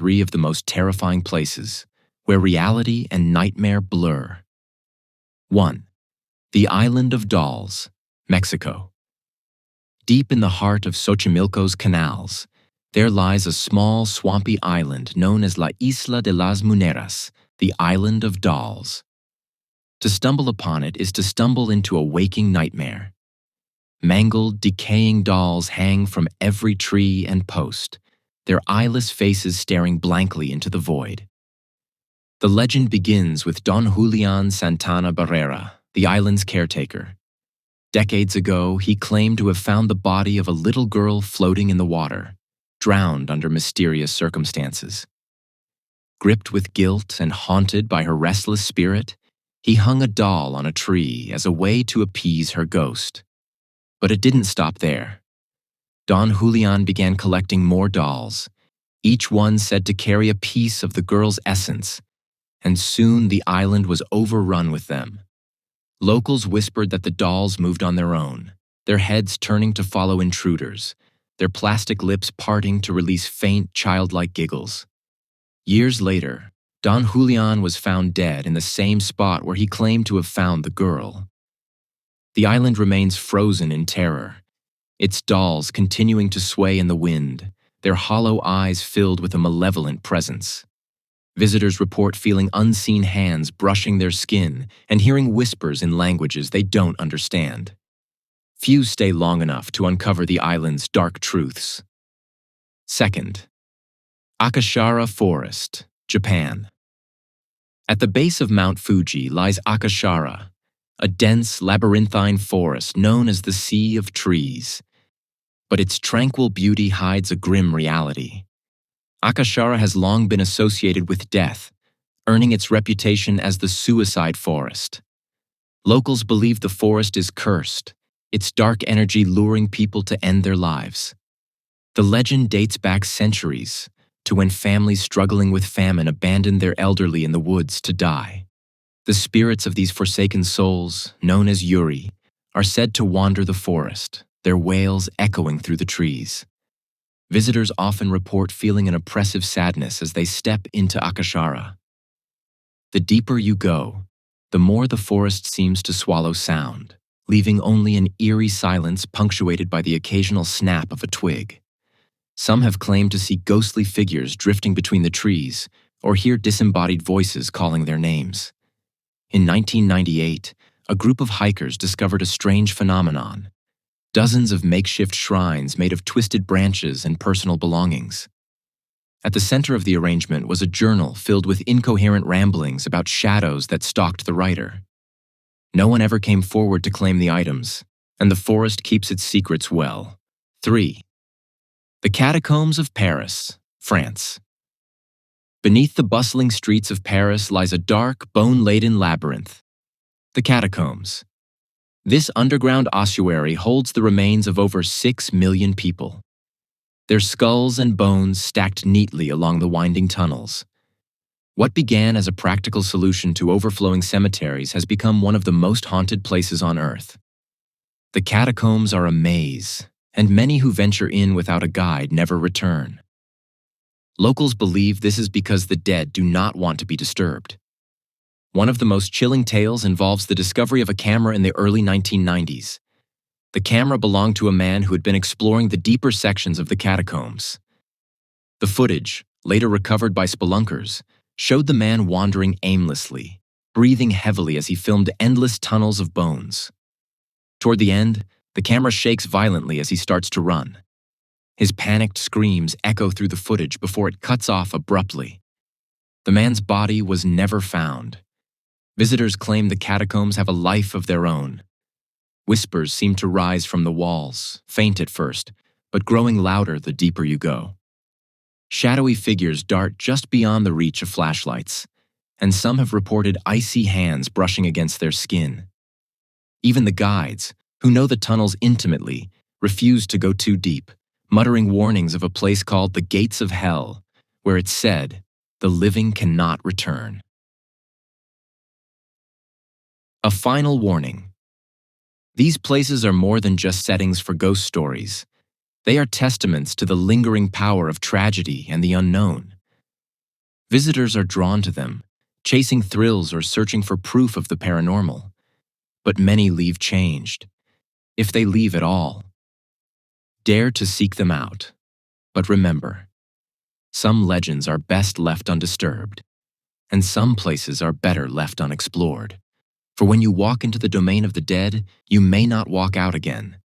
three of the most terrifying places, where reality and nightmare blur. 1. The Island of Dolls, Mexico. Deep in the heart of Xochimilco's canals, there lies a small, swampy island known as La Isla de las Muneras, the Island of Dolls. To stumble upon it is to stumble into a waking nightmare. Mangled, decaying dolls hang from every tree and post, their eyeless faces staring blankly into the void. The legend begins with Don Julian Santana Barrera, the island's caretaker. Decades ago, he claimed to have found the body of a little girl floating in the water, drowned under mysterious circumstances. Gripped with guilt and haunted by her restless spirit, he hung a doll on a tree as a way to appease her ghost. But it didn't stop there. Don Julian began collecting more dolls, each one said to carry a piece of the girl's essence, and soon the island was overrun with them. Locals whispered that the dolls moved on their own, their heads turning to follow intruders, their plastic lips parting to release faint, childlike giggles. Years later, Don Julian was found dead in the same spot where he claimed to have found the girl. The island remains frozen in terror, its dolls continuing to sway in the wind, their hollow eyes filled with a malevolent presence. Visitors report feeling unseen hands brushing their skin and hearing whispers in languages they don't understand. Few stay long enough to uncover the island's dark truths. 2. Akashara Forest, Japan. At the base of Mount Fuji lies Akashara, a dense, labyrinthine forest known as the Sea of Trees. But its tranquil beauty hides a grim reality. Akashara has long been associated with death, earning its reputation as the suicide forest. Locals believe the forest is cursed, its dark energy luring people to end their lives. The legend dates back centuries, to when families struggling with famine abandoned their elderly in the woods to die. The spirits of these forsaken souls, known as Yuri, are said to wander the forest, their wails echoing through the trees. Visitors often report feeling an oppressive sadness as they step into Akashara. The deeper you go, the more the forest seems to swallow sound, leaving only an eerie silence punctuated by the occasional snap of a twig. Some have claimed to see ghostly figures drifting between the trees or hear disembodied voices calling their names. In 1998, a group of hikers discovered a strange phenomenon: dozens of makeshift shrines made of twisted branches and personal belongings. At the center of the arrangement was a journal filled with incoherent ramblings about shadows that stalked the writer. No one ever came forward to claim the items, and the forest keeps its secrets well. 3. The Catacombs of Paris, France. Beneath the bustling streets of Paris lies a dark, bone-laden labyrinth, the Catacombs. This underground ossuary holds the remains of over 6 million people, their skulls and bones stacked neatly along the winding tunnels. What began as a practical solution to overflowing cemeteries has become one of the most haunted places on Earth. The catacombs are a maze, and many who venture in without a guide never return. Locals believe this is because the dead do not want to be disturbed. One of the most chilling tales involves the discovery of a camera in the early 1990s. The camera belonged to a man who had been exploring the deeper sections of the catacombs. The footage, later recovered by spelunkers, showed the man wandering aimlessly, breathing heavily as he filmed endless tunnels of bones. Toward the end, the camera shakes violently as he starts to run. His panicked screams echo through the footage before it cuts off abruptly. The man's body was never found. Visitors claim the catacombs have a life of their own. Whispers seem to rise from the walls, faint at first, but growing louder the deeper you go. Shadowy figures dart just beyond the reach of flashlights, and some have reported icy hands brushing against their skin. Even the guides, who know the tunnels intimately, refuse to go too deep, muttering warnings of a place called the Gates of Hell, where it's said, the living cannot return. A final warning. These places are more than just settings for ghost stories. They are testaments to the lingering power of tragedy and the unknown. Visitors are drawn to them, chasing thrills or searching for proof of the paranormal. But many leave changed, if they leave at all. Dare to seek them out. But remember, some legends are best left undisturbed, and some places are better left unexplored. For when you walk into the domain of the dead, you may not walk out again.